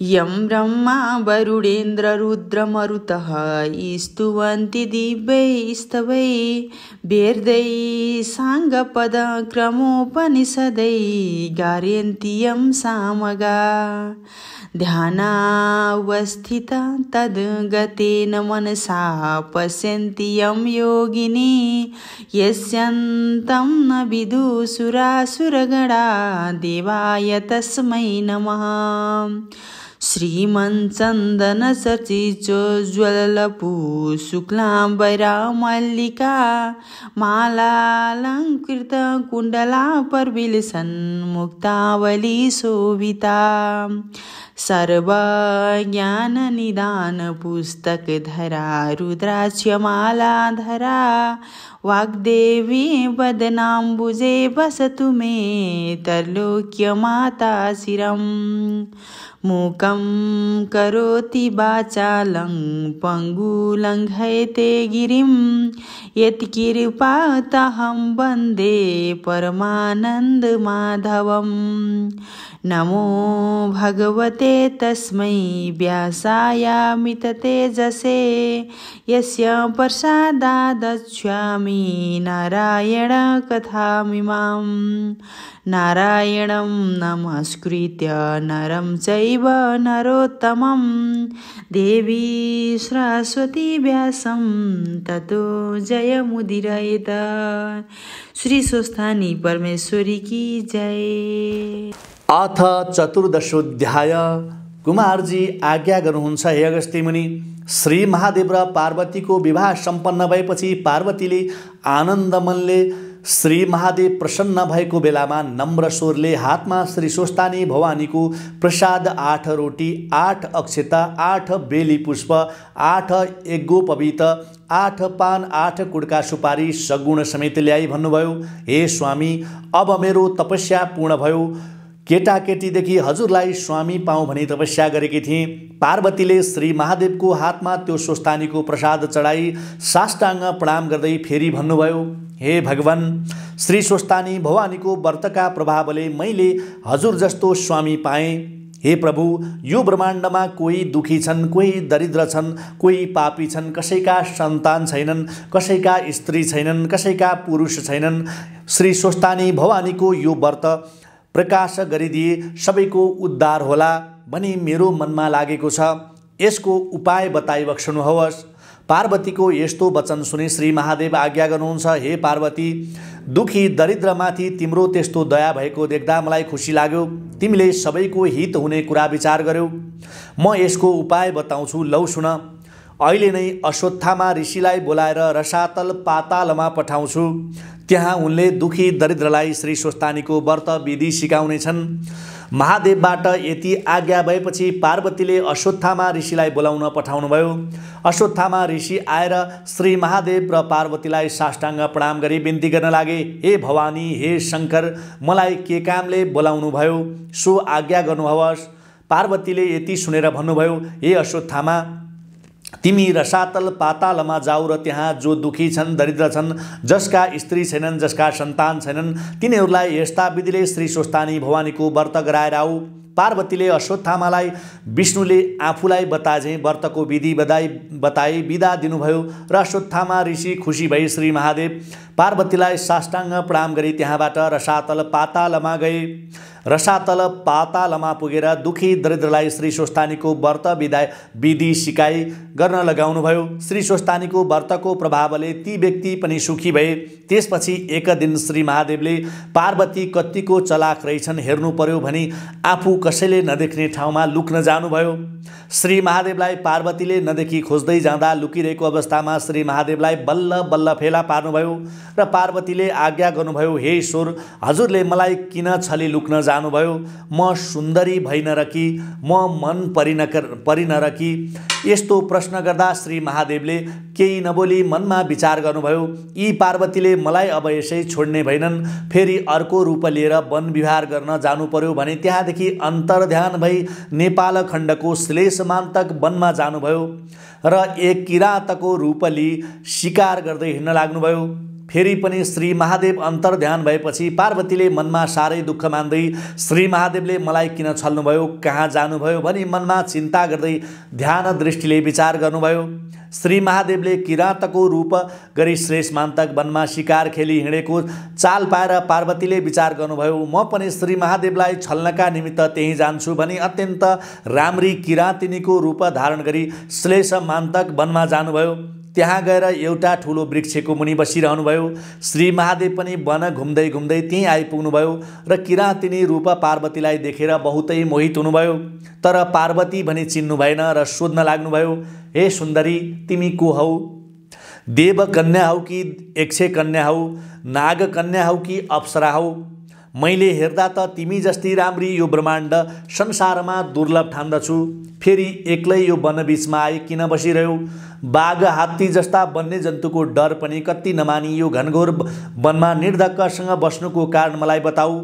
यं ब्रह्मा वरुणेन्द्र रुद्रमरुतः स्तुवन्ति दिव्यैस्तवैः वेदैः साङ्गपदक्रमोपनिषदैः गारयन्ति यं सामगाः। ध्यानावस्थिता तद्गतेन मनसा पश्यन्ति यं योगिनी यस्यन्तं न विदुषुरासुरगणा देवाय तस्मै नमः। श्रीमन्चन्दनचर्चितोज्ज्वललपु शुक्लाम्बरा मालालङ्कृतकुण्डलापर्विलसन्मुक्तावली शोभिता सर्वज्ञाननिदानपुस्तकधरा रुद्राक्षमालाधरा वाग्देवी वदनाम्बुजे वसतु मे त्रैलोक्यमाता शिरम्। मूकं करोति वाचालं पङ्गुलङ्घयते गिरिं यत्कृपातहं वन्दे परमानन्दमाधवम्। नमो भगवते तस्मै व्यासायामिततेजसे यस्य प्रसादादच्छामि नारायणकथामिमाम्। नारायणं नमस्कृत्य नरं चैव नरोत्तमं देवी सरस्वती व्यासं ततो जयमुदीरयेत्। श्री स्वस्थानी परमेश्वरी की जय। अथ चतुर्दशोऽध्याय। कुमारजी आज्ञा गर्नुहुन्छ हे अगस्त्य मुनि। श्री महादेव र पार्वतीको विवाह सम्पन्न भएपछि पार्वतीले आनन्दमनले श्री महादेव प्रसन्न भएको बेलामा नम्र स्वरले हातमा श्री स्वस्थानी भवानीको प्रसाद 8 रोटी 8 अक्षता 8 बेली पुष्प 8 यज्ञोपवीत 8 पान 8 कुडका सुपारी सगुण समेत ल्याई भन्नुभयो, हे स्वामी अब मेरो तपस्या पूर्ण भयो। केटाकेटीदेखि हजुरलाई स्वामी पाऊँ भनी तपस्या गरेकी थिएँ। पार्वतीले श्री महादेवको हातमा त्यो स्वस्थानीको प्रसाद चढाई साष्टाङ्ग प्रणाम गर्दै फेरि भन्नुभयो, हे भगवान श्री स्वस्थानी भवानीको व्रतका प्रभावले मैले हजुर जस्तो स्वामी पाएँ। हे प्रभु यो ब्रह्माण्डमा कोही दुखी छन्, कोही दरिद्र छन्, कोही पापी छन्, कसैका सन्तान छैनन्, कसैका स्त्री छैनन्, कसैका पुरुष छैनन्। श्री स्वस्थानी भवानीको यो व्रत प्रकाश गरिदिए सबैको उद्धार होला भनी मेरो मनमा लागेको छ। यसको उपाय बताई बक्सनुहोस्। पार्वतीको यस्तो वचन सुनि श्री महादेव आज्ञा गर्नुहुन्छ, हे पार्वती दुखी दरिद्रमाथि तिम्रो त्यस्तो दया भएको देख्दा मलाई खुसी लाग्यो। तिमीले सबैको हित हुने कुरा विचार गर्यौ। म यसको उपाय बताउँछु, लौ सुन। अहिले नै अश्वत्थामा ऋषिलाई बोलाएर रसातल पातालमा पठाउँछु। त्यहाँ उनले दुखी दरिद्रलाई श्री स्वस्थानीको व्रत विधि सिकाउनेछन्। महादेवबाट यति आज्ञा भएपछि पार्वतीले अश्वत्थामा ऋषिलाई बोलाउन पठाउनुभयो। अश्वत्थामा ऋषि आएर श्री महादेव र पार्वतीलाई साष्टाङ्ग प्रणाम गरी बिन्ती गर्न लागे, हे भवानी, हे शङ्कर, मलाई के कामले बोलाउनु भयो सो आज्ञा गर्नुहोस्। पार्वतीले यति सुनेर भन्नुभयो, हे अश्वत्थामा, तिमी रसातल पातालमा जाऊ र त्यहाँ जो दुखी छन्, दरिद्र छन्, जसका स्त्री छैनन्, जसका सन्तान छैनन्, तिनीहरूलाई यस्ता विधिले श्री स्वस्थानी भवानीको व्रत गराएर आऊ। पार्वतीले अश्वत्थामालाई विष्णुले आफूलाई बताए व्रतको विधि बताई बिदा दिनुभयो र अश्वत्थामा ऋषि खुसी भई श्री महादेव पार्वतीलाई साष्टाङ्ग प्रणाम गरी त्यहाँबाट रसातल पातालमा गए। रसातल पातालमा पुगेर दुखी दरिद्रलाई श्री स्वस्थानीको व्रत विधि सिकाइ गर्न लगाउनुभयो। श्री स्वस्थानीको व्रतको प्रभावले ती व्यक्ति पनि सुखी भए। त्यसपछि एक दिन श्री महादेवले पार्वती कतिको चलाक रहेछन् हेर्नु पर्यो भनी आफू कसैले नदेख्ने ठाउँमा लुक्न जानुभयो। श्री महादेवलाई पार्वतीले नदेखि खोज्दै जाँदा लुकिरहेको अवस्थामा श्री महादेवलाई बल्ल बल्ल फेला पार्नुभयो र पार्वतीले आज्ञा गर्नुभयो, हे ईश्वर, हजुरले मलाई किन छली लुक्न जानुभयो? म सुन्दरी भइन र कि म मन परिन र कि? यस्तो प्रश्न गर्दा श्री महादेवले केही नबोली मनमा विचार गर्नुभयो, यी पार्वतीले मलाई अब यसै छोड्ने भएनन्, फेरि अर्को रूप लिएर वन विहार गर्न जानु पर्यो भने त्यहाँदेखि अन्तर्ध्यान भई नेपाल खण्डको श्लेषमान्तक वनमा जानुभयो र एक किराँतको रूप लिई शिकार गर्दै हिँड्न लाग्नुभयो। फेरि पनि श्री महादेव अन्तर्ध्यान भएपछि पार्वतीले मनमा साह्रै दुःख मान्दै श्री महादेवले मलाई किन छल्नुभयो, कहाँ जानुभयो भनी मनमा चिन्ता गर्दै ध्यान दृष्टिले विचार गर्नुभयो। श्री महादेवले किराँतको रूप गरी श्रेष्ठ मान्तक वनमा शिकार खेली हिँडेको चाल पाएर पार्वतीले विचार गर्नुभयो, म पनि श्री महादेवलाई छल्नका निमित्त त्यहीँ जान्छु भनी अत्यन्त राम्री किराँतिनीको रूप धारण गरी श्लेष मान्तक वनमा जानुभयो। त्यहाँ गएर एउटा ठुलो वृक्षको मुनि बसिरहनुभयो। श्री महादेव पनि वन घुम्दै घुम्दै त्यहीँ आइपुग्नुभयो र किराँतिनी रूप पार्वतीलाई देखेर बहुतै मोहित हुनुभयो। तर पार्वती भनी चिन्नु भएन र सोध्न लाग्नुभयो, हे सुन्दरी, तिमी को हौ? देव कन्या हौ कि यक्ष कन्या हौ, नाग कन्या हौ कि अप्सरा हौ? मैले हेर्दा त तिमी जस्ती राम्री यो ब्रह्माण्ड संसारमा दुर्लभ ठान्दछु। फेरि एक्लै यो वनबीचमा आए किन बसिरह्यौ? बाघ हात्ती जस्ता वन्यजन्तुको डर पनि कति नमानी यो घनघोर वनमा निर्धक्कसँग बस्नुको कारण मलाई बताऊ।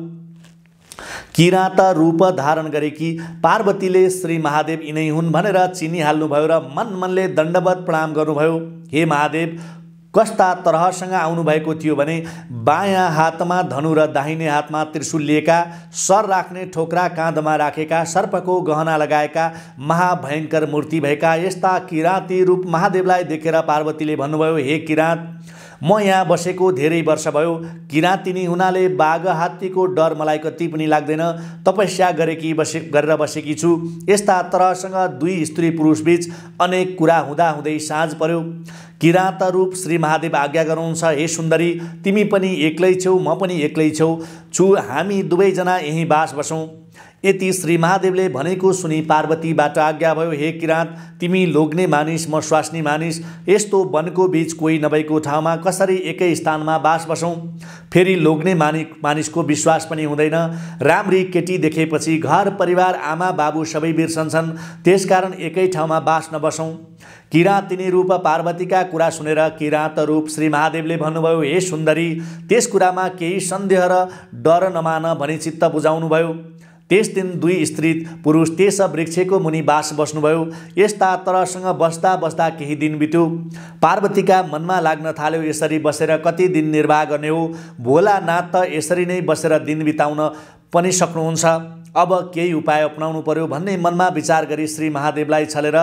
किराँत रूप धारण गरेकी पार्वतीले श्री महादेव यिनै हुन् भनेर चिनिहाल्नुभयो र मन मनले दण्डवत प्रणाम गर्नुभयो। हे महादेव, कस्ता तरहसँग आउनुभएको थियो भने बायाँ हातमा धनु र दाहिने हातमा त्रिशूल लिएका, सर राख्ने ठोक्रा काँधमा राखेका, सर्पको गहना लगाएका महाभयङ्कर मूर्ति भएका यस्ता किराँती रूप महादेवलाई देखेर पार्वतीले भन्नुभयो, हे किराँत, म यहाँ बसेको धेरै वर्ष भयो। किराँतिनी हुनाले बाघ हात्तीको डर मलाई कति पनि लाग्दैन। तपस्या गरेर बसेकी छु। यस्ता तरहसँग दुई स्त्री पुरुष बीच अनेक कुरा हुँदै साँझ पर्यो। किराँत रूप श्री महादेव आज्ञा गर्नुहुन्छ, हे सुन्दरी, तिमी पनि एक्लै छौ, म पनि एक्लै छु, हामी दुवैजना यहीँ बास बसौँ। यति श्री महादेवले भनेको सुनि पार्वतीबाट आज्ञा भयो, हे किराँत, तिमी लोग्ने मानिस, म स्वास्नी मानिस, यस्तो वनको बीच कोही नभएको ठाउँमा कसरी एकै स्थानमा बास बसौँ? फेरि लोग्ने मानिसको विश्वास पनि हुँदैन। राम्री केटी देखेपछि घर परिवार आमा बाबु सबै बिर्सन्छन्, त्यसकारण एकै ठाउँमा बास नबसौँ। किराँतिनी रूप पार्वतीका कुरा सुनेर किराँत रूप श्री महादेवले भन्नुभयो, हे सुन्दरी, त्यस कुरामा केही सन्देह र डर नमान भनी चित्त बुझाउनुभयो। त्यस दिन दुई स्त्री पुरुष त्यस वृक्षको मुनि बास बस्नुभयो। यस्ता तरसँग बस्दा बस्दा केही दिन बित्यो। पार्वतीका मनमा लाग्न थाल्यो, यसरी बसेर कति दिन निर्वाह गर्ने हो? भोलानाथ त यसरी नै बसेर दिन बिताउन पनि सक्नुहुन्छ। अब केही उपाय अपनाउनु पर्यो भन्ने मनमा विचार गरी श्री महादेवलाई छलेर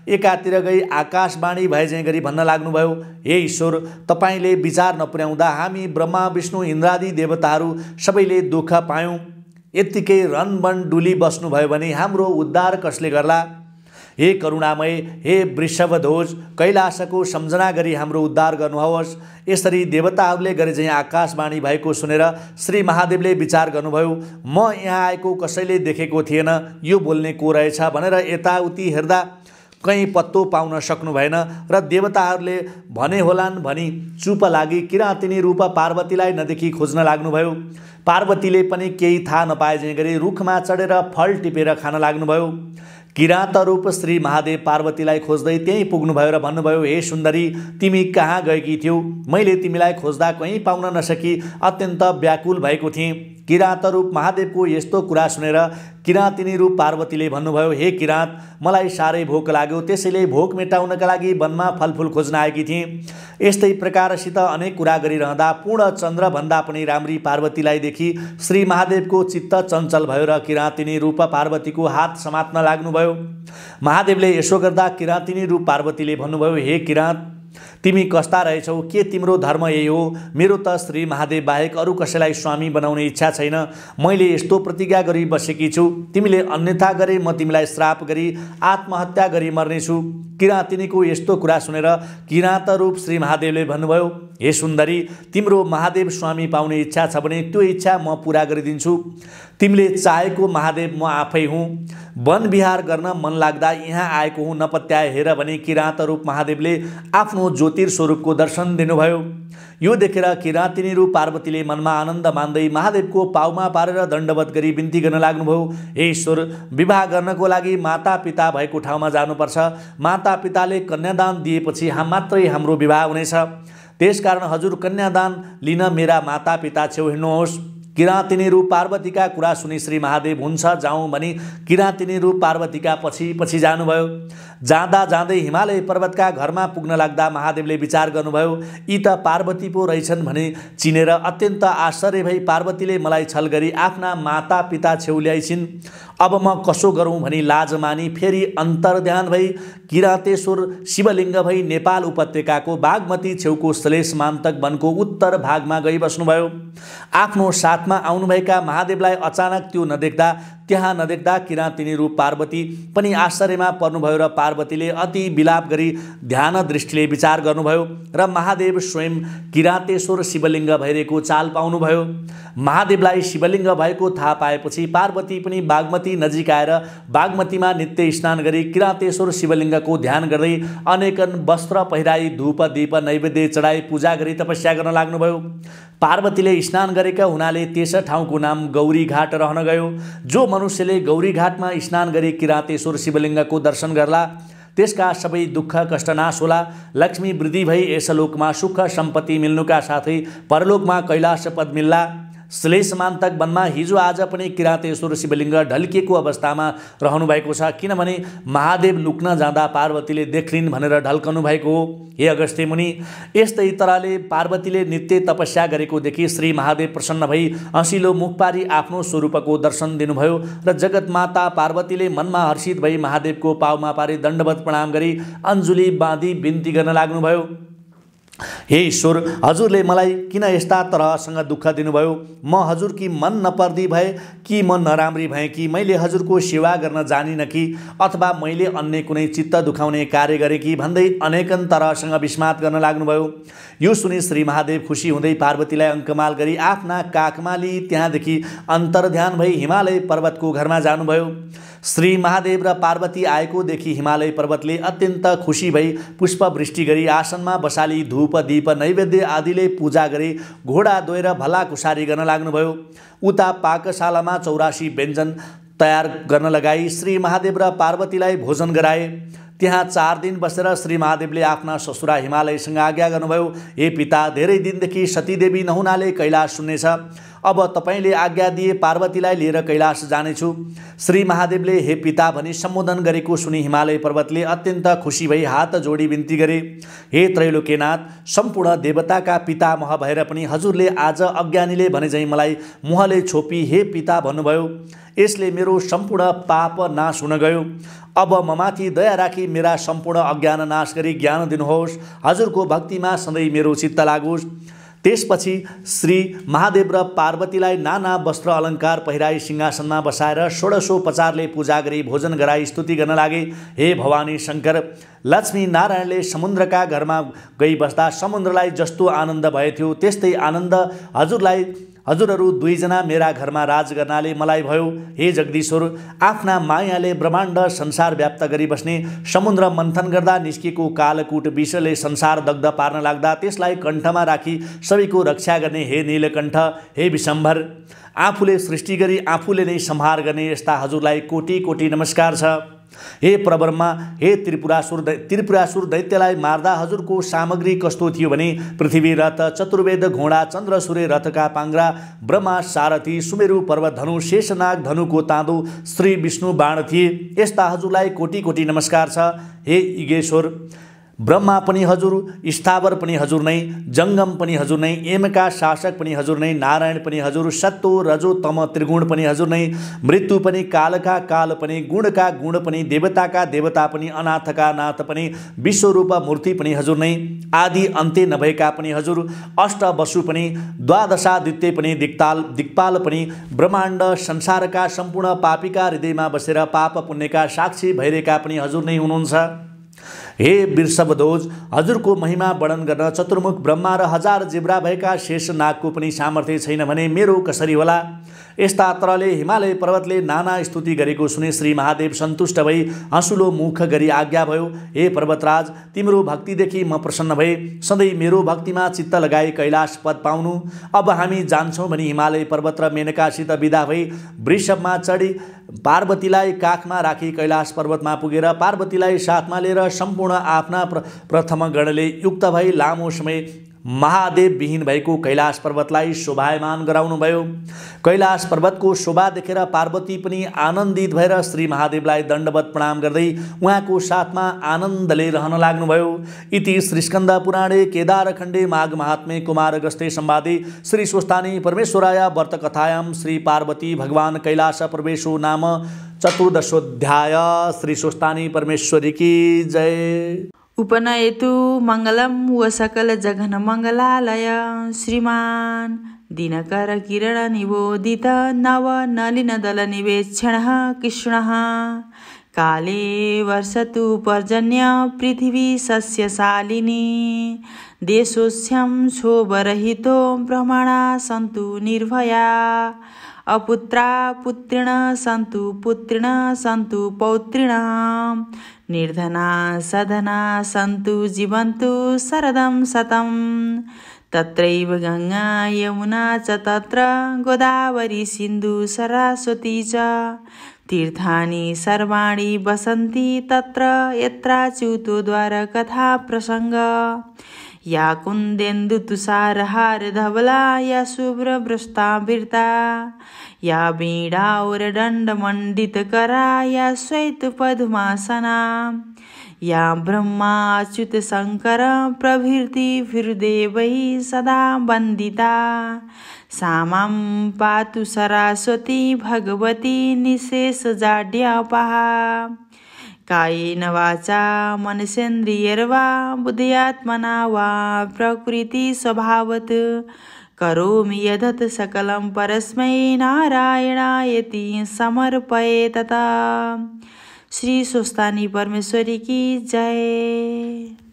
एकातिर गई आकाशवाणी भए झैँ गरी भन्न लाग्नुभयो, हे ईश्वर, तपाईँले विचार नपुर्याउँदा हामी ब्रह्मा विष्णु इन्द्रादि देवताहरू सबैले दुःख पायौँ। यत्तिकै रनवन डुली बस्नुभयो भने हाम्रो उद्धार कसले गर्ला? हे करुणामय, हे वृषभध्वज, कैलाशको सम्झना गरी हाम्रो उद्धार गर्नुहोस्। यसरी देवताहरूले गरे चाहिँ आकाशवाणी भएको सुनेर श्री महादेवले विचार गर्नुभयो, म यहाँ आएको कसैले देखेको थिएन, यो बोल्ने को रहेछ भनेर यताउति हेर्दा कहीँ पत्तो पाउन सक्नु भएन र देवताहरूले भने होलान् भनी चुप लागि किराँतिनी रूप पार्वतीलाई नदेखी खोज्न लाग्नुभयो। पार्वतीले पनि केही थाहा नपाए झैँ गरी रुखमा चढेर फल टिपेर खान लाग्नुभयो। किराँत रूप श्री महादेव पार्वतीलाई खोज्दै त्यहीँ पुग्नुभयो र भन्नुभयो, हे सुन्दरी, तिमी कहाँ गएकी थियौ? मैले तिमीलाई खोज्दा कहीँ पाउन नसकी अत्यन्त व्याकुल भएको थिएँ। किराँत रूप महादेवको यस्तो कुरा सुनेर किराँतिनी रूप पार्वतीले भन्नुभयो, हे किराँत, मलाई साह्रै भोक लाग्यो, त्यसैले भोक मेटाउनका लागि वनमा फलफुल खोज्न आएकी थिएँ। यस्तै प्रकारसित अनेक कुरा गरिरहँदा पूर्ण चन्द्रभन्दा पनि राम्री पार्वतीलाई देखि श्री महादेवको चित्त चञ्चल भयो र किराँतिनी रूप पार्वतीको हात समात्न लाग्नुभयो। महादेवले यसो गर्दा किराँतिनी रूप पार्वतीले भन्नुभयो, हे किराँत, तिमी कस्ता रहेछौ? के तिम्रो धर्म यही हो? मेरो त श्री महादेव बाहेक अरू कसैलाई स्वामी बनाउने इच्छा छैन। मैले यस्तो प्रतिज्ञा गरी बसेकी छु, तिमीले अन्यथा गरे म तिमीलाई श्राप गरी आत्महत्या गरी मर्नेछु। किराँतिनीको यस्तो कुरा सुनेर किराँत रूप श्री महादेवले भन्नुभयो, हे सुन्दरी, तिम्रो महादेव स्वामी पाउने इच्छा छ भने त्यो इच्छा म पूरा गरिदिन्छु। तिमीले चाहेको महादेव म आफै हुँ। वन विहार गर्न मन लाग्दा यहाँ आएको हुँ, नपत्याए हेर भनी किराँत रूप महादेवले आफ्नो ज्योतिर्स्वरूपको दर्शन दिनुभयो। यो देखेर किराँतिनी रूप पार्वतीले मनमा आनन्द मान्दै महादेवको पाउमा पारेर दण्डवत गरी बिन्ती गर्न लाग्नुभयो, हे ईश्वर, विवाह गर्नको लागि माता पिता भएको ठाउँमा जानुपर्छ। माता पिताले कन्यादान दिएपछि मात्रै हाम्रो विवाह हुनेछ। त्यसकारण हजुर कन्यादान लिन मेरा माता पिता छेउ हिँड्नुहोस्। किराँतिनीहरू पार्वतीका कुरा सुनि श्री महादेव हुन्छ जाउँ भनी किराँतिनीहरू पार्वतीका पछि पछि जानुभयो। जाँदा जाँदै हिमालय पर्वतका घरमा पुग्न लाग्दा महादेवले विचार गर्नुभयो, यी त पार्वती पो रहेछन् भने चिनेर अत्यन्त आश्चर्य भई पार्वतीले मलाई छल गरी आफ्ना माता पिता छेउ ल्याइछिन्। अब म कसो गरौँ भनी लाज मानी फेरि अन्तर्ध्यान भई किरातेश्वर शिवलिङ्ग भई नेपाल उपत्यकाको बागमती छेउको श्लेषमान्तक वनको उत्तर भागमा गई बस्नुभयो। आफ्नो साथमा आउनुभएका महादेवलाई अचानक त्यो त्यहाँ नदेख्दा किराँतिनीहरू पार्वती पनि आश्चर्यमा पर्नुभयो र पार्वतीले अति विलाप गरी ध्यान दृष्टिले विचार गर्नुभयो र महादेव स्वयं किरातेश्वर शिवलिङ्ग भइरहेको चाल पाउनुभयो। महादेवलाई शिवलिङ्ग भएको थाहा पाएपछि पार्वती पनि बागमती नजिक आएर बागमतीमा नित्य स्नान गरी किरातेश्वर शिवलिङ्गको ध्यान गर्दै अनेकन वस्त्र पहिराई धूप दीप नैवेद्य चढाई पूजा गरी तपस्या गर्न लाग्नुभयो। पार्वतीले स्नान गरेका हुनाले त्यस ठाउँको नाम गौरी घाट रहन गयो। जो मनुष्यले गौरी घाटमा स्नान गरी किरातेश्वर शिवलिङ्गको दर्शन गर्ला त्यसका सबै दुःख कष्ट नाश होला, लक्ष्मी वृद्धि भई यस लोकमा सुख सम्पत्ति मिल्नुका साथै परलोकमा कैलाश पद मिल्ला। श्लेषमान्तक वनमा हिजो आज पनि किरातेश्वर शिवलिङ्ग ढल्किएको अवस्थामा रहनु भएको छ, किनभने महादेव लुक्न जाँदा पार्वतीले देखलिन् भनेर ढल्कनु भएको हो। हे अगस्त्य मुनि, यस्तै तरहले पार्वतीले नित्य तपस्या गरेको देखि श्री महादेव प्रसन्न भई हँसिलो मुख पारी आफ्नो स्वरूपको दर्शन दिनुभयो र जगतमाता पार्वतीले मनमा हर्षित भई महादेवको पाउमा पारी दण्डवत प्रणाम गरी अञ्जुली बाँधी बिन्ती गर्न लाग्नुभयो। हे ईश्वर, हजुरले मलाई किन यस्ता तरहसँग दुःख दिनुभयो? म हजुरकी मन नपर्दी भए कि म नराम्री भएँ कि मैले हजुरको सेवा गर्न जानिनँ कि अथवा मैले अन्य कुनै चित्त दुखाउने कार्य गरेँ कि भन्दै अनेकन तरहसँग विस्मात गर्न लाग्नुभयो। यो सुनि श्री महादेव खुसी हुँदै पार्वतीलाई अङ्कमाल गरी आफ्ना काखमा लिई त्यहाँदेखि अन्तर्ध्यान भई हिमालय पर्वतको घरमा जानुभयो। श्री महादेव र पार्वती आएको देखि हिमालय पर्वतले अत्यन्त खुसी भई पुष्पवृष्टि गरी आसनमा बसाली धूप दीप नैवेद्य आदिले पूजा गरी घोडा दोएर भलाकुसारी गर्न लाग्नुभयो। उता पाकशालामा 84 व्यञ्जन तयार गर्न लगाई श्री महादेव र पार्वतीलाई भोजन गराए। त्यहाँ 4 दिन बसेर श्री महादेवले आफ्ना ससुरा हिमालयसँग आज्ञा गर्नुभयो, हे पिता, धेरै दिनदेखि सतीदेवी नहुनाले कैलाश सुन्नेछ। अब तपाईँले आज्ञा दिए पार्वतीलाई लिएर कैलाश जानेछु। श्री महादेवले हे पिता भनी सम्बोधन गरेको सुनि हिमालय पर्वतले अत्यन्त खुसी भई हात जोडी बिन्ती गरे, हे त्रैलोक्यनाथ, सम्पूर्ण देवताका पितामह भएर पनि हजुरले आज अज्ञानीले भने झैँ मलाई मुहले छोपी हे पिता भन्नुभयो। यसले मेरो सम्पूर्ण पाप नाश हुन गयो। अब ममाथि दया राखी मेरा सम्पूर्ण अज्ञान नाश गरी ज्ञान दिनुहोस्। हजुरको भक्तिमा सधैँ मेरो चित्त लागोस्। त्यसपछि श्री महादेव र पार्वतीलाई नाना वस्त्र अलङ्कार पहिराई सिंहासनमा बसाएर 16उपचारले पूजा गरी भोजन गराई स्तुति गर्न लागे। हे भवानी शङ्कर, लक्ष्मी नारायणले समुद्रका घरमा गई बस्दा समुद्रलाई जस्तो आनन्द भएथ्यो त्यस्तै आनन्द हजुरहरू दुईजना मेरा घरमा राज गर्नाले मलाई भयो। हे जगदीश्वर, आफ्ना मायाले ब्रह्माण्ड संसार व्याप्त गरी बस्ने समुद्र मन्थन गर्दा निस्केको कालकूट विषले संसार दग्ध पार्न लाग्दा त्यसलाई कण्ठमा राखी सबैको रक्षा गर्ने हे नीलकण्ठ, हे विशम्भर, आफूले सृष्टि गरी आफूले नै संहार गर्ने यस्ता हजुरलाई कोटि कोटि नमस्कार छ। हे परब्रह्मा, हे त्रिपुरासुर दैत्यलाई मार्दा हजुरको सामग्री कस्तो थियो भने पृथ्वी रथ, चतुर्वेद घोडा, चन्द्र सूर्य रथका पाङ्ग्रा, ब्रह्मा सारथी, सुमेरु पर्वत धनु, शेषनाग धनुको ताँदो, श्री विष्णु बाण थिए। यस्ता हजुरलाई कोटि कोटि नमस्कार छ। हे इगेश्वर, ब्रह्मा पनि हजुर, स्थावर पनि हजुर नै, जङ्गम पनि हजुर नै, यमका शासक पनि हजुर नै, नारायण पनि हजुर, सत्तो रजो तम त्रिगुण पनि हजुर नै, मृत्यु पनि, कालका काल पनि, गुणका गुण पनि, देवताका देवता पनि, अनाथका नाथ पनि, विश्वरूप मूर्ति पनि हजुर नै, आदि अन्त्य नभएका पनि हजुर, अष्टवसु पनि, द्वादशादित्य पनि, दिक्पाल पनि, ब्रह्माण्ड संसारका सम्पूर्ण पापीका हृदयमा बसेर पाप पुण्यका साक्षी भइरहेका पनि हजुर नै हुनुहुन्छ। हे वृषभध्वज, हजुरको महिमा वर्णन गर्न चतुर्मुख ब्रह्मा र 1000 जिब्रा भएका शेष नागको पनि सामर्थ्य छैन भने मेरो कसरी होला? यस्ता तरले हिमालय पर्वतले नाना स्तुति गरेको सुने श्री महादेव सन्तुष्ट भई हँसुलो मुख गरी आज्ञा भयो, हे पर्वतराज, तिम्रो भक्तिदेखि म प्रसन्न भए। सधैँ मेरो भक्तिमा चित्त लगाई कैलाश पद पाउनु। अब हामी जान्छौँ भनी हिमालय पर्वत र मेनकासित विदा भई वृषभमा चढी पार्वतीलाई काखमा राखी कैलाश पर्वतमा पुगेर पार्वतीलाई साथमा लिएर सम्पूर्ण आफ्ना प्रथम गणले युक्त भई लामो समय महादेव विहीन भएको कैलाश पर्वतलाई शोभायमान गराउनुभयो। कैलाश पर्वतको शोभा देखेर पार्वती पनि आनन्दित भएर श्री महादेवलाई दण्डवत प्रणाम गर्दै उहाँको साथमा आनन्दले रहन लाग्नुभयो। इति श्री स्कन्द पुराणे केदारखण्डे माघ महात्म्ये कुमार अगस्त्ये संवादे श्री स्वस्तानी परमेश्वराय व्रतकथायां श्री पार्वती भगवान कैलाश प्रवेशो नाम चतुर्दशोऽध्याय। श्री स्वस्तानी परमेश्वरी की जय। उपनयतु मङ्गलं व सकल जघन मङ्गलालय श्रीमान् दिनकर किरण निबोधित नव नलिन दल निवेक्षणः कृष्णः काले वर्षतु पर्जन्य पृथिवी सस्यशालिनी देशोऽस्यं क्षोभरहितो ब्रह्मणा सन्तु निर्भया अपुत्रा पुत्रिण सन्तु पौत्रिण निर्धना सधना सन्तु जीवन्तु शरदं शतं तत्रैव गङ्गा यमुना च तत्र गोदावरी सिन्धु सरस्वती च तीर्थानि सर्वाणि वसन्ति तत्र यत्राच्युतो द्वारकथा प्रसङ्ग या कुन्देन्दु तुषारहार धवला या शुभ्रभ्रष्टावृता या वीणाौरदण्डमण्डितकरा या श्वेतपद्मासना या ब्रह्माच्युत शङ्कर प्रभृतिभिर्देवैः सदा वन्दिता सा मां पातु सरस्वती भगवती निःशेषजाड्यापहा कायेन वाचा मनसेन्द्रियैर्वा बुद्ध्यात्मना वा प्रकृति स्वभावत् करोमि यदत सकलं परस्मै नारायणायति समर्पये तथा। श्री स्वस्तानी परमेश्वरी की जय।